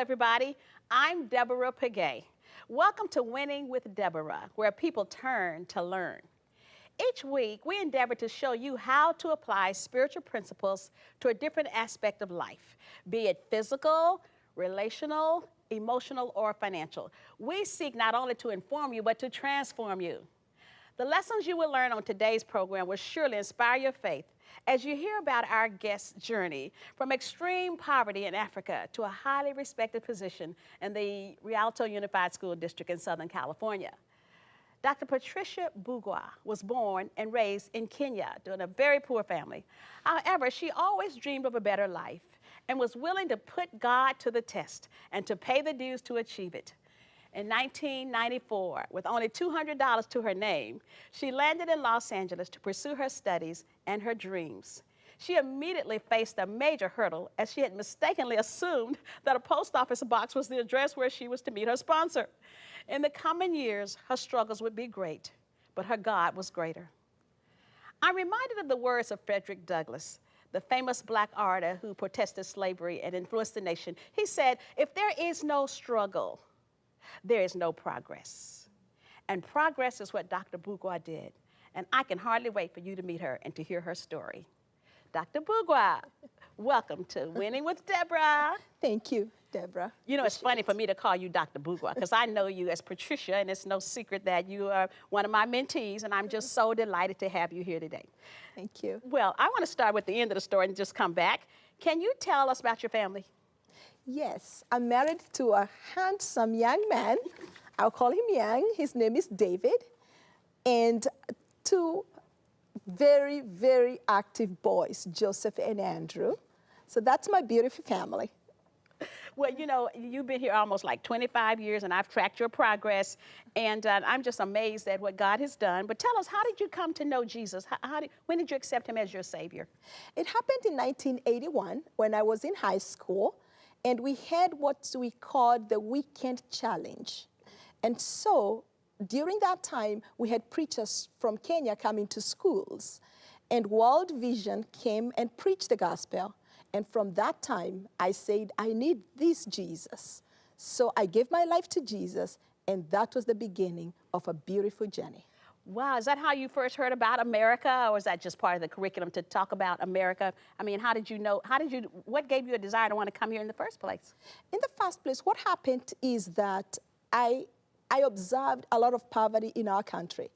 everybody. I'm Deborah Pegues. Welcome to Winning with Deborah, where people turn to learn. Each week, we endeavor to show you how to apply spiritual principles to a different aspect of life, be it physical, relational, emotional, or financial. We seek not only to inform you, but to transform you. The lessons you will learn on today's program will surely inspire your faith as you hear about our guest's journey from extreme poverty in Africa to a highly respected position in the Rialto Unified School District in Southern California. Dr. Patricia Mbugua was born and raised in Kenya to a very poor family. However, she always dreamed of a better life and was willing to put God to the test and to pay the dues to achieve it. In 1994, with only $200 to her name, she landed in Los Angeles to pursue her studies and her dreams. She immediately faced a major hurdle as she had mistakenly assumed that a post office box was the address where she was to meet her sponsor. In the coming years, her struggles would be great, but her God was greater. I'm reminded of the words of Frederick Douglass, the famous Black orator who protested slavery and influenced the nation. He said, "If there is no struggle, there is no progress." And progress is what Dr. Mbugua did. And I can hardly wait for you to meet her and to hear her story. Dr. Mbugua, welcome to Winning with Deborah. Thank you, Deborah. You know, it's funny for me to call you Dr. Mbugua because I know you as Patricia, and it's no secret that you are one of my mentees, and I'm just so delighted to have you here today. Thank you. Well, I want to start with the end of the story and just come back. Can you tell us about your family? Yes, I'm married to a handsome young man. I'll call him young. His name is David. And two very, very active boys, Joseph and Andrew. So that's my beautiful family. Well, you know, you've been here almost like 25 years, and I've tracked your progress, and I'm just amazed at what God has done. But tell us, how did you come to know Jesus? When did you accept him as your Savior? It happened in 1981 when I was in high school, and we had what we called the Weekend Challenge. And so during that time, we had preachers from Kenya coming to schools, and World Vision came and preached the gospel. And from that time, I said, I need this Jesus. So I gave my life to Jesus, and that was the beginning of a beautiful journey. Wow, is that how you first heard about America, or is that just part of the curriculum to talk about America? I mean, how did you know, what gave you a desire to want to come here in the first place? In the first place, what happened is that I observed a lot of poverty in our country,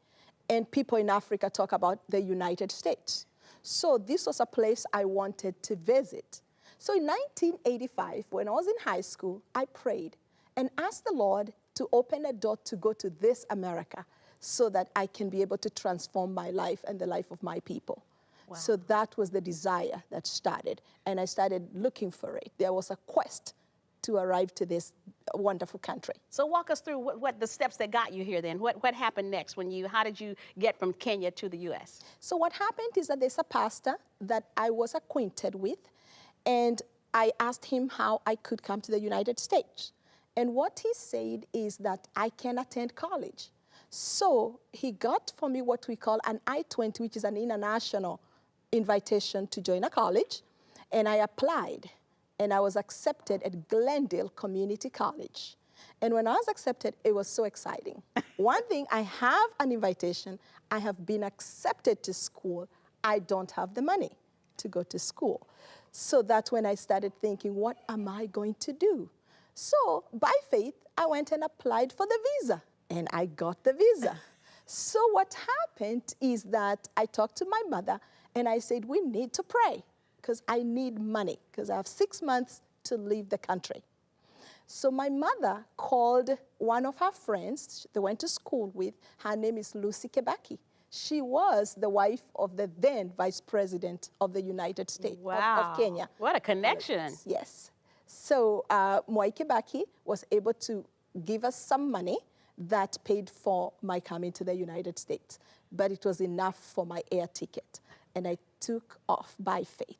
and people in Africa talk about the United States. So this was a place I wanted to visit. So in 1985, when I was in high school, I prayed and asked the Lord to open a door to go to this America so that I can be able to transform my life and the life of my people. Wow. So that was the desire that started, and I started looking for it. There was a quest to arrive to this wonderful country. So walk us through what the steps that got you here then. What happened next how did you get from Kenya to the U.S.? So what happened is that there's a pastor that I was acquainted with, and I asked him how I could come to the United States. And what he said is that I can attend college. So he got for me what we call an I-20, which is an international invitation to join a college, and I applied. And I was accepted at Glendale Community College. And when I was accepted, it was so exciting. One thing, I have an invitation. I have been accepted to school. I don't have the money to go to school. So that's when I started thinking, what am I going to do? So by faith, I went and applied for the visa, and I got the visa. So what happened is that I talked to my mother, and I said, we need to pray, because I need money, because I have 6 months to leave the country. So my mother called one of her friends they went to school with. Her name is Lucy Kibaki. She was the wife of the then Vice President of the United States of Kenya. What a connection. Yes. So Mwai Kibaki was able to give us some money that paid for my coming to the United States. But it was enough for my air ticket. And I took off by faith.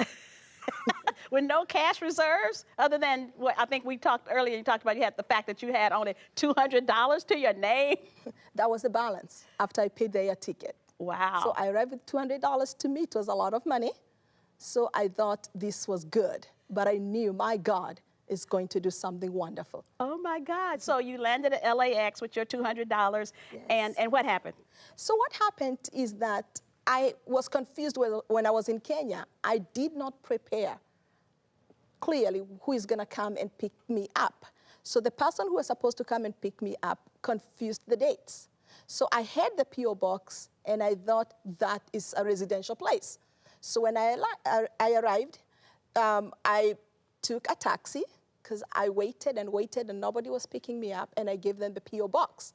With no cash reserves, other than what I think we talked earlier, you talked about the fact that you had only $200 to your name. That was the balance after I paid the air ticket. Wow. So I arrived with $200. To me, it was a lot of money. So I thought this was good. But I knew, my God, is going to do something wonderful. Oh my God. So you landed at LAX with your $200 and what happened? So what happened is that I was confused when I was in Kenya. I did not prepare clearly who is going to come and pick me up. So the person who was supposed to come and pick me up confused the dates. So I had the P.O. box, and I thought that is a residential place. So when I arrived, I took a taxi because I waited and waited, and nobody was picking me up, and I gave them the P.O. box.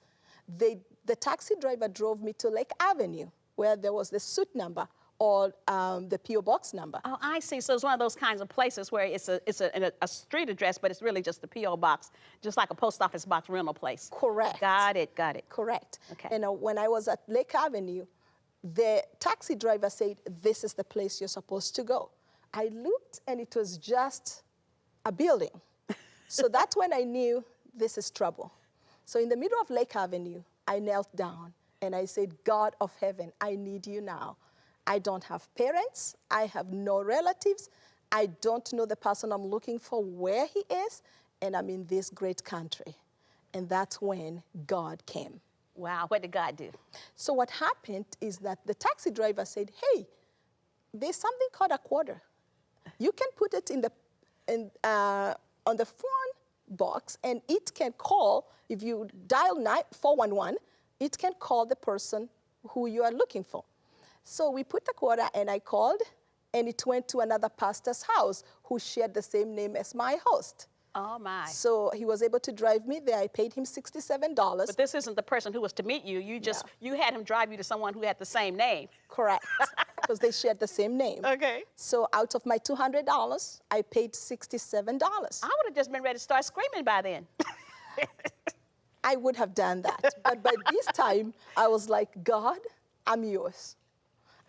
The taxi driver drove me to Lake Avenue, where there was the suite number or the P.O. box number. Oh, I see. So it's one of those kinds of places where it's a street address, but it's really just the P.O. box, just like a post office box rental place. Correct. Got it, got it. Correct. Okay. And when I was at Lake Avenue, the taxi driver said, this is the place you're supposed to go. I looked, and it was just a building. So that's when I knew this is trouble. So in the middle of Lake Avenue, I knelt down, and I said, God of heaven, I need you now. I don't have parents. I have no relatives. I don't know the person I'm looking for, where he is, and I'm in this great country. And that's when God came. Wow, what did God do? So what happened is that the taxi driver said, hey, there's something called a quarter. You can put it on the phone box, and it can call, if you dial 411, it can call the person who you are looking for. So we put the quarter, and I called, and it went to another pastor's house who shared the same name as my host. Oh, my. So he was able to drive me there. I paid him $67. But this isn't the person who was to meet you. You had him drive you to someone who had the same name. Correct, because they shared the same name. Okay. So out of my $200, I paid $67. I would have just been ready to start screaming by then. I would have done that. But by this time, I was like, God, I'm yours.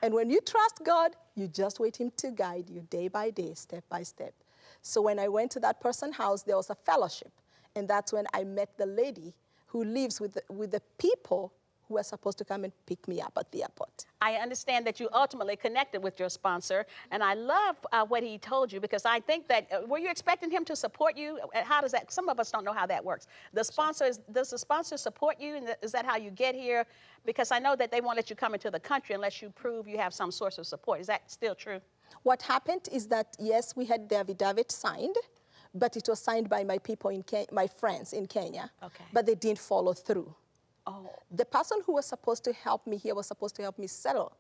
And when you trust God, you just wait him to guide you day by day, step by step. So when I went to that person's house, there was a fellowship. And that's when I met the lady who lives with the people who were supposed to come and pick me up at the airport. I understand that you ultimately connected with your sponsor, and I love what he told you, because I think that, were you expecting him to support you? How does that, some of us don't know how that works. Does the sponsor support you, and is that how you get here? Because I know that they won't let you come into the country unless you prove you have some source of support. Is that still true? What happened is that, yes, we had the affidavit signed, but it was signed by my people my friends in Kenya, okay, but they didn't follow through. Oh. The person who was supposed to help me here was supposed to help me settle,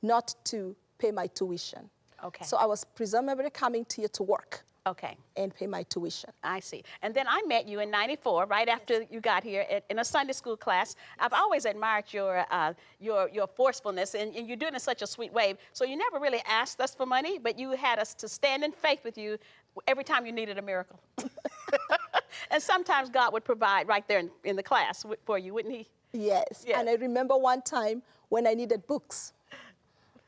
not to pay my tuition. Okay. So I was presumably coming to you to work. Okay. And pay my tuition. I see. And then I met you in '94, right after you got here, in a Sunday school class. I've always admired your forcefulness, and you do it in such a sweet way. So you never really asked us for money, but you had us to stand in faith with you every time you needed a miracle. And sometimes God would provide right there in the class for you, wouldn't he? Yes. And I remember one time when I needed books.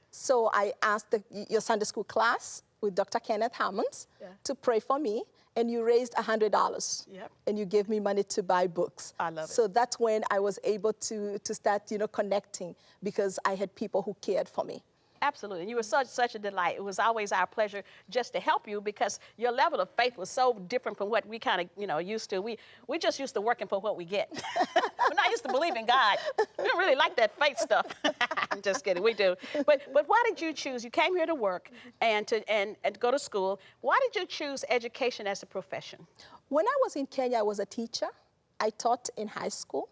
So I asked your Sunday school class with Dr. Kenneth Hammonds to pray for me, and you raised $100. Yep. And you gave me money to buy books. I love it. So that's when I was able to start, connecting, because I had people who cared for me. Absolutely. And you were such a delight. It was always our pleasure just to help you, because your level of faith was so different from what we kind of, used to. We just used to working for what we get. We're not used to believing God. We don't really like that faith stuff. I'm just kidding. We do. But why did you choose? You came here to work and to go to school. Why did you choose education as a profession? When I was in Kenya, I was a teacher. I taught in high school.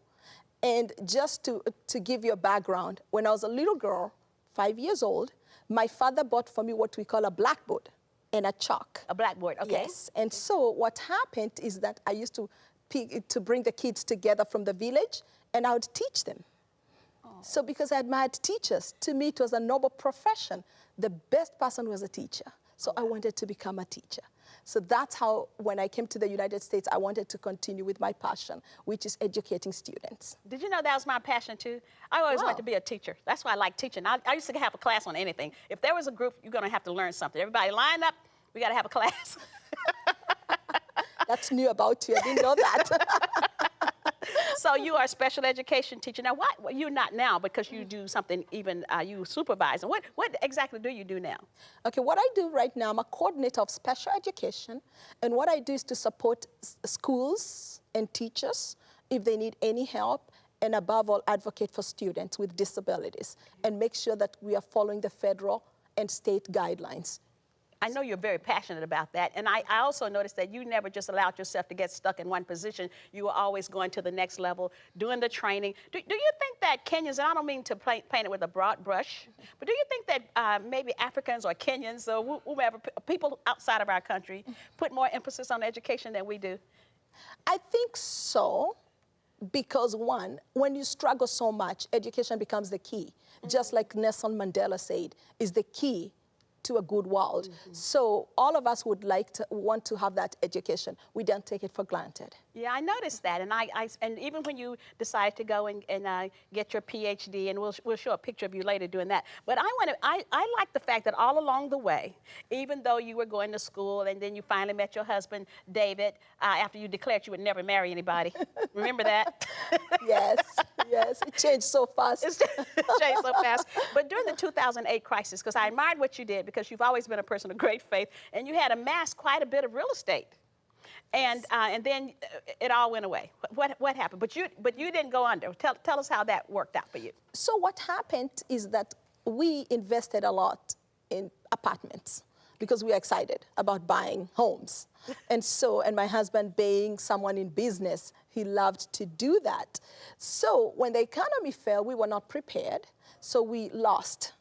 And just to give you a background, when I was a little girl, 5 years old, my father bought for me what we call a blackboard and a chalk. A blackboard, okay. Yes, and so what happened is that I used to bring the kids together from the village, and I would teach them. Oh. So because I admired teachers, to me it was a noble profession. The best person was a teacher, so I wanted to become a teacher. So that's how, when I came to the United States, I wanted to continue with my passion, which is educating students. Did you know that was my passion, too? I always wanted to be a teacher. That's why I like teaching. I used to have a class on anything. If there was a group, you're going to have to learn something. Everybody line up. We got to have a class. That's new about you. I didn't know that. So you are a special education teacher. Now, well, you're not now because you do something even, you supervise. And what exactly do you do now? Okay, what I do right now, I'm a coordinator of special education, and what I do is to support schools and teachers if they need any help, and above all, advocate for students with disabilities, and make sure that we are following the federal and state guidelines. I know you're very passionate about that. And I also noticed that you never just allowed yourself to get stuck in one position. You were always going to the next level, doing the training. Do you think that Kenyans, and I don't mean to paint it with a broad brush, but do you think that maybe Africans or Kenyans or whomever, people outside of our country, put more emphasis on education than we do? I think so, because one, when you struggle so much, education becomes the key. Just like Nelson Mandela said, is the key to a good world. So all of us would want to have that education. We don't take it for granted. Yeah, I noticed that, and and even when you decided to go and get your PhD, and we'll show a picture of you later doing that. But I like the fact that all along the way, even though you were going to school and then you finally met your husband David after you declared you would never marry anybody. Remember that? Yes, yes, it changed so fast. It changed so fast. But during the 2008 crisis, because I admired what you did, because you've always been a person of great faith, and you had amassed quite a bit of real estate. And then it all went away. What happened? But you didn't go under. Tell us how that worked out for you. So what happened is that we invested a lot in apartments because we were excited about buying homes. And my husband, being someone in business, he loved to do that. So when the economy fell, we were not prepared. So we lost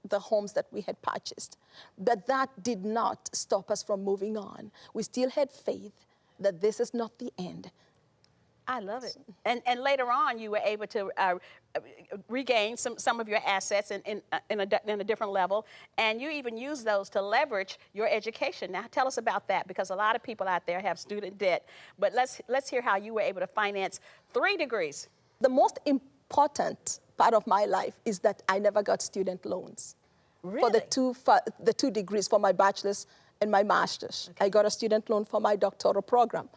the homes that we had purchased. But that did not stop us from moving on. We still had faith that this is not the end. I love it. And later on, you were able to regain some of your assets in a different level, and you even use those to leverage your education. Now, tell us about that, because a lot of people out there have student debt. But let's hear how you were able to finance 3 degrees. The most important part of my life is that I never got student loans. Really? For the 2 degrees, for my bachelor's and my master's. Okay. I got a student loan for my doctoral program.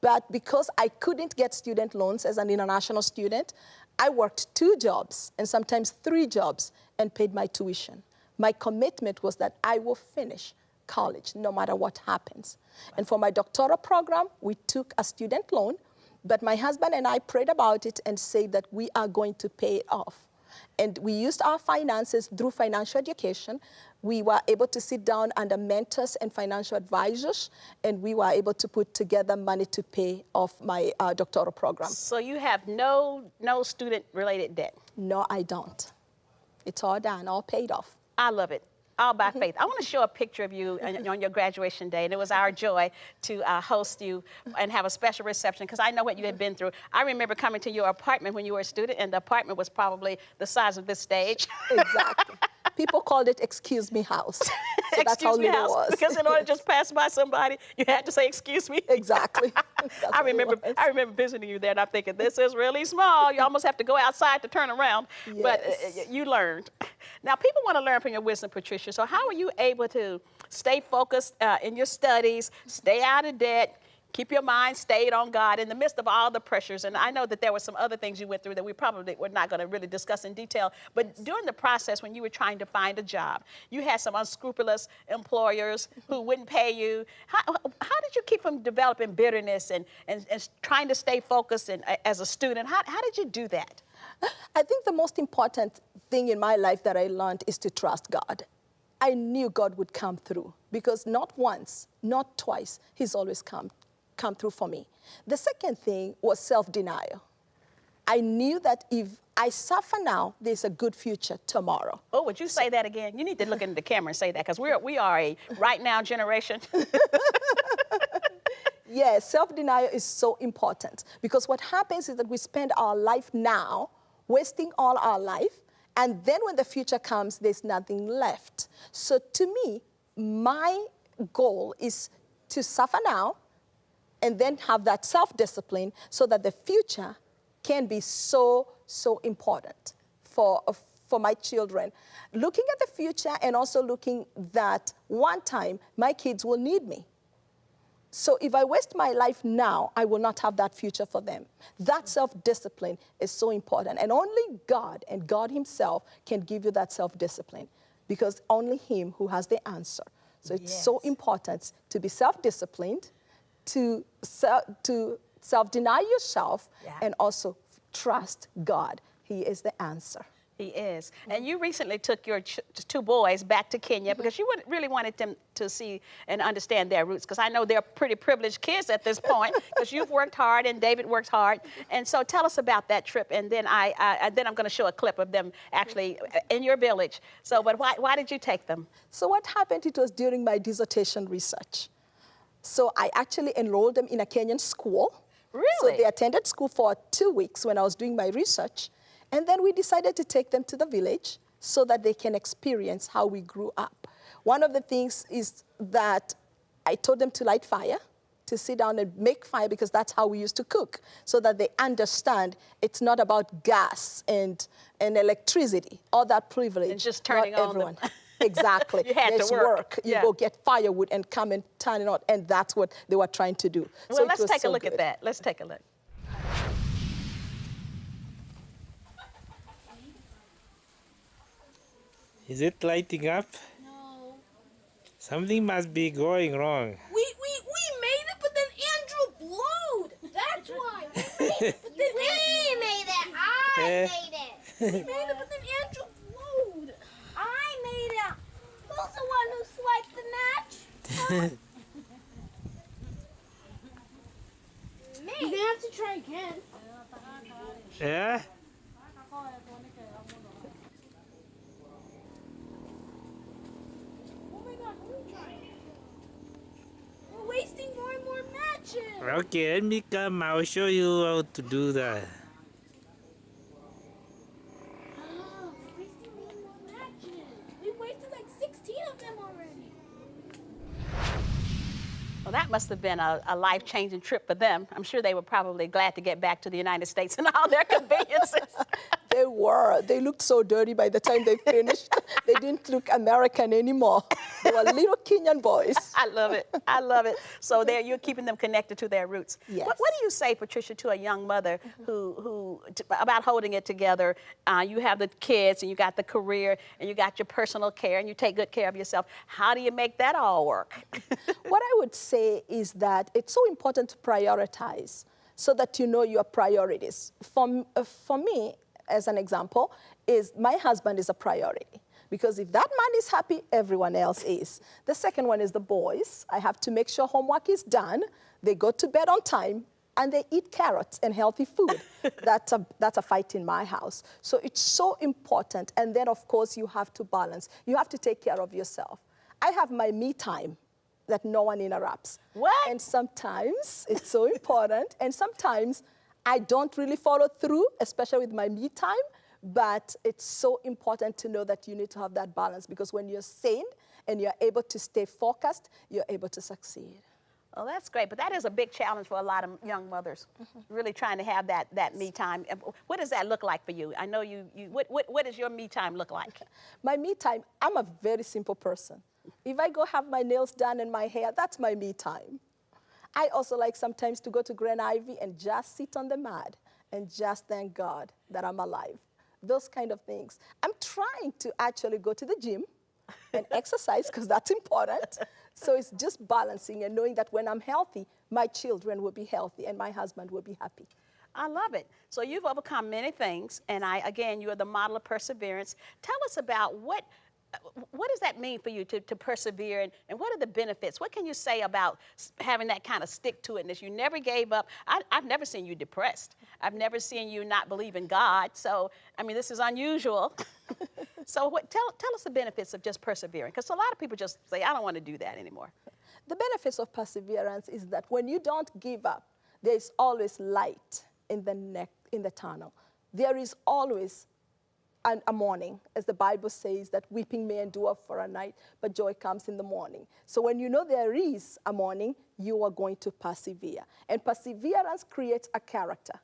But because I couldn't get student loans as an international student, I worked 2 jobs and sometimes 3 jobs and paid my tuition. My commitment was that I will finish college no matter what happens. Wow. And for my doctoral program, we took a student loan, but my husband and I prayed about it and said that we are going to pay it off. And we used our finances through financial education. We were able to sit down under mentors and financial advisors, and we were able to put together money to pay off my doctoral program. So you have no student-related debt? No, I don't. It's all done, all paid off. I love it. All by faith. I want to show a picture of you on your graduation day, and it was our joy to host you and have a special reception, because I know what you had been through. I remember coming to your apartment when you were a student, and the apartment was probably the size of this stage. Exactly. People called it "excuse me house." So that's how little it was. Because in order to just pass by somebody, you had to say "excuse me." Exactly. I remember visiting you there, and I'm thinking, this is really small. You almost have to go outside to turn around. Yes. But you learned. Now, people want to learn from your wisdom, Patricia. So how are you able to stay focused in your studies, stay out of debt, keep your mind stayed on God in the midst of all the pressures? And I know that there were some other things you went through that we probably were not going to really discuss in detail. But during the process, when you were trying to find a job, you had some unscrupulous employers who wouldn't pay you. How did you keep from developing bitterness and trying to stay focused as a student? How did you do that? I think the most important thing in my life that I learned is to trust God. I knew God would come through, because not once, not twice, he's always come through for me. The second thing was self-denial. I knew that if I suffer now, there's a good future tomorrow. Oh, would you say that again? You need to look into the camera and say that, because we are a right now generation. Yes, self-denial is so important, because what happens is that we spend our life now wasting all our life, and then when the future comes, there's nothing left. So to me, my goal is to suffer now and then have that self-discipline so that the future can be so important for my children. Looking at the future and also looking that one time my kids will need me. So if I waste my life now, I will not have that future for them. That self-discipline is so important. And only God and God himself can give you that self-discipline, because only him who has the answer. So it's so important to be self-disciplined, to self-deny yourself, and also trust God. He is the answer. He is. And you recently took your two boys back to Kenya because you really wanted them to see and understand their roots, because I know they're pretty privileged kids at this point because you've worked hard and David works hard. And so tell us about that trip, and then I'm going to show a clip of them actually in your village. So, but why did you take them? So what happened, it was during my dissertation research. So I actually enrolled them in a Kenyan school. Really? So they attended school for 2 weeks when I was doing my research. And then we decided to take them to the village so that they can experience how we grew up. One of the things is that I told them to light fire, to sit down and make fire, because that's how we used to cook, so that they understand it's not about gas and electricity, all that privilege. And just turning not on everyone. them. Exactly. You had There's to work. You go get firewood and come and turn it on, and that's what they were trying to do. Well, let's take a look at that. Let's take a look. Is it lighting up? No. Something must be going wrong. We made it, but then Andrew blowed. That's why. But then We made it. I Eh. made it. we made it, but then Andrew blowed. I made it. Who's the one who swiped the match? Me. You're gonna have to try again. Yeah? Oh my God, who are we trying? We're wasting more and more matches. Okay, let me come. I'll show you how to do that. Oh, we're wasting more and more matches. We've wasted like 16 of them already. Well, that must have been a life-changing trip for them. I'm sure they were probably glad to get back to the United States and all their conveniences. They were. They looked so dirty by the time they finished. They didn't look American anymore. They were little Kenyan boys. I love it. I love it. So there, you're keeping them connected to their roots. Yes. What do you say, Patricia, to a young mother about holding it together? You have the kids, and you got the career, and you got your personal care, and you take good care of yourself. How do you make that all work? What I would say is that it's so important to prioritize so that you know your priorities. For me, as an example, is my husband is a priority. Because if that man is happy, everyone else is. The second one is the boys. I have to make sure homework is done. They go to bed on time, and they eat carrots and healthy food. That's a fight in my house. So it's so important. And then, of course, you have to balance. You have to take care of yourself. I have my me time that no one interrupts. What? And sometimes it's so important. And sometimes I don't really follow through, especially with my me time. But it's so important to know that you need to have that balance, because when you're sane and you're able to stay focused, you're able to succeed. Well, that's great, but that is a big challenge for a lot of young mothers, really trying to have that me time. What does that look like for you? I know what does your me time look like? My me time, I'm a very simple person. If I go have my nails done and my hair, that's my me time. I also like sometimes to go to Grand Ivy and just sit on the mat and just thank God that I'm alive. Those kind of things. I'm trying to actually go to the gym and exercise, because that's important. So it's just balancing and knowing that when I'm healthy, my children will be healthy and my husband will be happy. I love it. So you've overcome many things, and again, you're the model of perseverance. Tell us about what does that mean for you to persevere, and what are the benefits? What can you say about having that kind of stick-to-itness? You never gave up. I've never seen you depressed. I've never seen you not believe in God. So, I mean, this is unusual. So tell us the benefits of just persevering, because a lot of people just say, I don't want to do that anymore. The benefits of perseverance is that when you don't give up, there is always light in the tunnel. There is always a morning, as the Bible says, that weeping may endure for a night, but joy comes in the morning. So when you know there is a morning, you are going to persevere. And perseverance creates a character,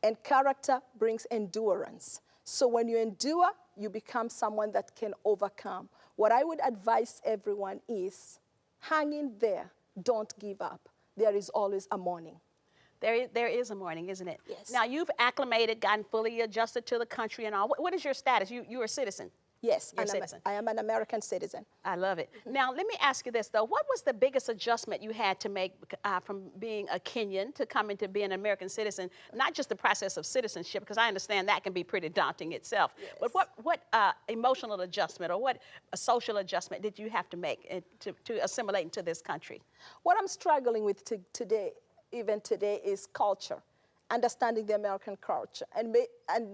and character brings endurance. So when you endure, you become someone that can overcome. What I would advise everyone is hang in there, don't give up. there is always a morning. There is a morning, isn't it? Yes. Now, you've acclimated, gotten fully adjusted to the country and all. What is your status? You're a citizen. Yes, You're a citizen. I am an American citizen. I love it. Now, let me ask you this, though. What was the biggest adjustment you had to make from being a Kenyan to coming to being an American citizen? Not just the process of citizenship, because I understand that can be pretty daunting itself. Yes. But what emotional adjustment or what social adjustment did you have to make to assimilate into this country? What I'm struggling with today, even today, is culture, understanding the American culture, and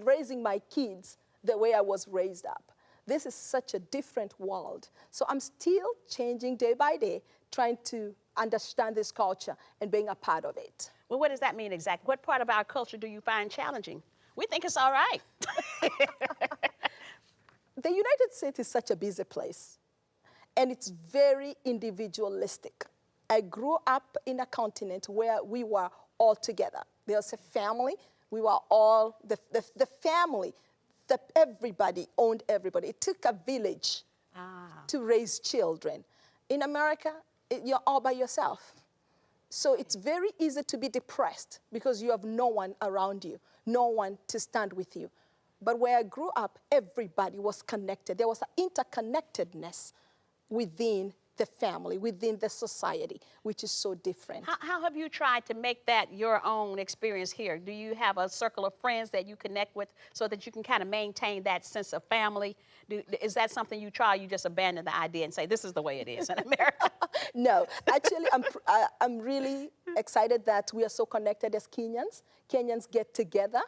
raising my kids the way I was raised up. This is such a different world. So I'm still changing day by day, trying to understand this culture and being a part of it. Well, what does that mean exactly? What part of our culture do you find challenging? We think it's all right. The United States is such a busy place, and it's very individualistic. I grew up in a continent where we were all together. There was a family. We were all the family. Everybody owned everybody. It took a village to raise children. In America, you're all by yourself. So it's very easy to be depressed because you have no one around you, no one to stand with you. But where I grew up, everybody was connected. There was an interconnectedness within the family, within the society, which is so different. How have you tried to make that your own experience here? Do you have a circle of friends that you connect with so that you can kind of maintain that sense of family? Is that something you try, or you just abandon the idea and say, this is the way it is in America? No, actually, I'm really excited that we are so connected as Kenyans. Kenyans get together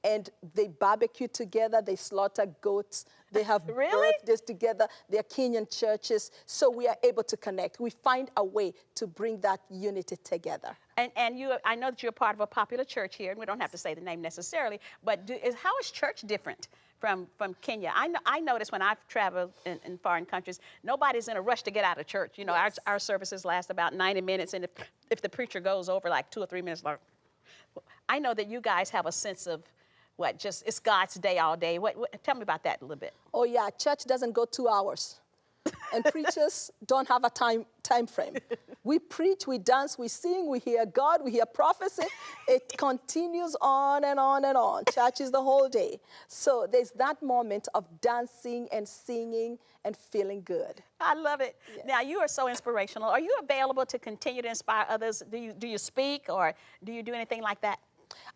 and they barbecue together, they slaughter goats, they have birthdays together, they're Kenyan churches, so we are able to connect. We find a way to bring that unity together. And I know that you're part of a popular church here, and we don't have to say the name necessarily, but how is church different from Kenya? I notice when I've traveled in foreign countries, nobody's in a rush to get out of church. You know, our services last about 90 minutes, and if the preacher goes over like 2 or 3 minutes long, I know that you guys have a sense of, it's God's day all day. Tell me about that a little bit. Oh yeah, church doesn't go 2 hours. And preachers don't have a time frame. We preach, we dance, we sing, we hear God, we hear prophecy. It continues on and on and on. Church is the whole day. So there's that moment of dancing and singing and feeling good. I love it. Yes. Now, you are so inspirational. Are you available to continue to inspire others? Do you speak, or do you do anything like that?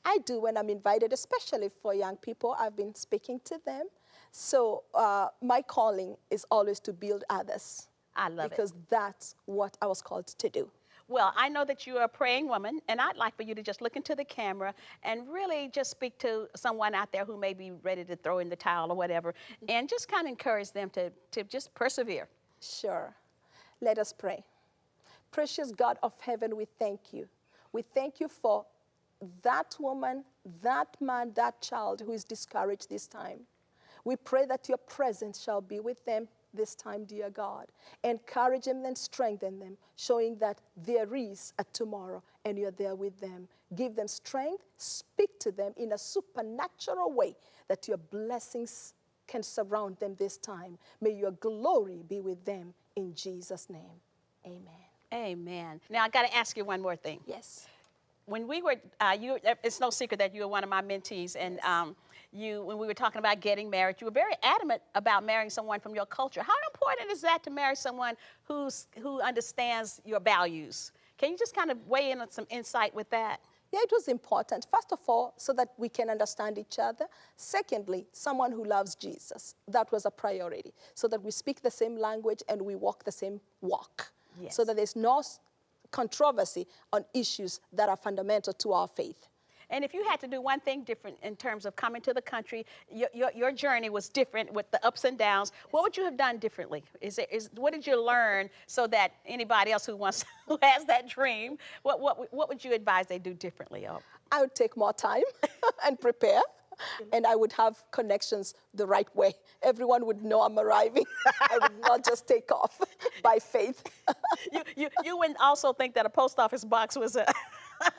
I do when I'm invited, especially for young people. I've been speaking to them. So my calling is always to build others. I love it. Because that's what I was called to do. Well, I know that you're a praying woman, and I'd like for you to just look into the camera and really just speak to someone out there who may be ready to throw in the towel or whatever, and just kind of encourage them to just persevere. Sure. Let us pray. Precious God of heaven, we thank you. We thank you for that woman, that man, that child who is discouraged this time. We pray that your presence shall be with them this time, dear God. Encourage them and strengthen them, showing that there is a tomorrow and you're there with them. Give them strength, speak to them in a supernatural way that your blessings can surround them this time. May your glory be with them in Jesus' name. Amen. Amen. Now, I got to ask you one more thing. Yes. When we were, it's no secret that you were one of my mentees, and when we were talking about getting married, you were very adamant about marrying someone from your culture. How important is that to marry someone who understands your values? Can you just kind of weigh in on some insight with that? Yeah, it was important. First of all, so that we can understand each other. Secondly, someone who loves Jesus. That was a priority. So that we speak the same language and we walk the same walk. Yes. So that there's no controversy on issues that are fundamental to our faith. And if you had to do one thing different in terms of coming to the country, your journey was different with the ups and downs. What would you have done differently? What did you learn so that anybody else who has that dream, what would you advise they do differently? I would take more time and prepare. And I would have connections the right way. Everyone would know I'm arriving. I would not just take off by faith. You wouldn't also think that a post office box was an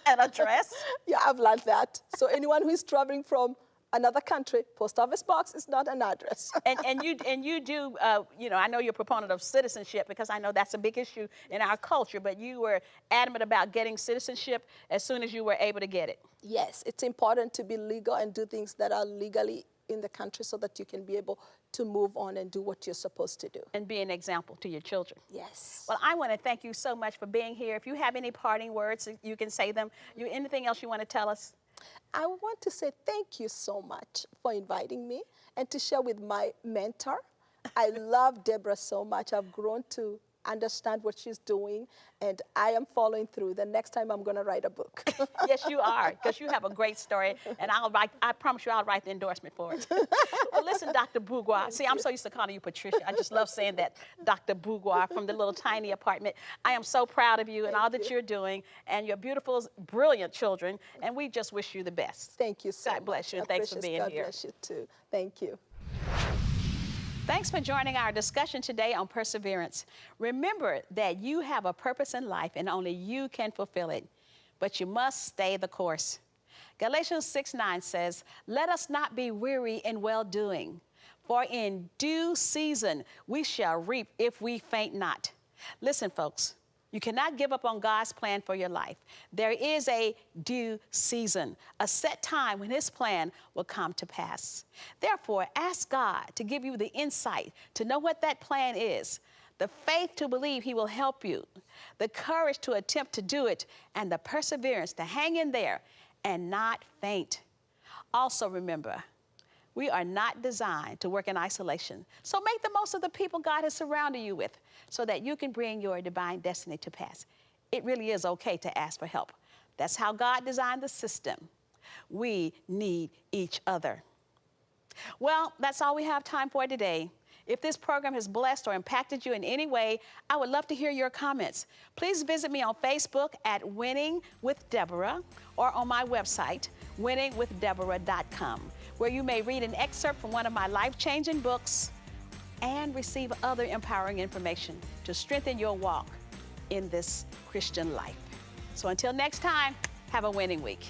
address? Yeah, I've learned that. So anyone who is traveling from another country, post office box is not an address. And you do, you know, I know you're a proponent of citizenship because I know that's a big issue in our culture, but you were adamant about getting citizenship as soon as you were able to get it. Yes, it's important to be legal and do things that are legally in the country so that you can be able to move on and do what you're supposed to do. And be an example to your children. Yes. Well, I want to thank you so much for being here. If you have any parting words, you can say them. Anything else you want to tell us? I want to say thank you so much for inviting me and to share with my mentor. I love Deborah so much. I've grown to understand what she's doing, and I am following through. The next time I'm going to write a book. Yes, you are, because you have a great story, and I promise you I'll write the endorsement for it. Well, listen, Dr. Mbugua. See, I'm so used to calling you Patricia. I just love saying that, Dr. Mbugua from the little tiny apartment. I am so proud of you and all that you're doing, and your beautiful, brilliant children, and we just wish you the best. Thank you so much. God bless you, and thanks for being here. God bless you, too. Thank you. Thanks for joining our discussion today on perseverance. Remember that you have a purpose in life and only you can fulfill it, but you must stay the course. Galatians 6:9 says, "Let us not be weary in well-doing, for in due season we shall reap if we faint not." Listen, folks, you cannot give up on God's plan for your life. There is a due season, a set time when his plan will come to pass. Therefore, ask God to give you the insight to know what that plan is, the faith to believe he will help you, the courage to attempt to do it, and the perseverance to hang in there and not faint. Also remember, we are not designed to work in isolation. So make the most of the people God has surrounded you with so that you can bring your divine destiny to pass. It really is okay to ask for help. That's how God designed the system. We need each other. Well, that's all we have time for today. If this program has blessed or impacted you in any way, I would love to hear your comments. Please visit me on Facebook at Winning with Deborah or on my website, winningwithdeborah.com, where you may read an excerpt from one of my life-changing books and receive other empowering information to strengthen your walk in this Christian life. So until next time, have a winning week.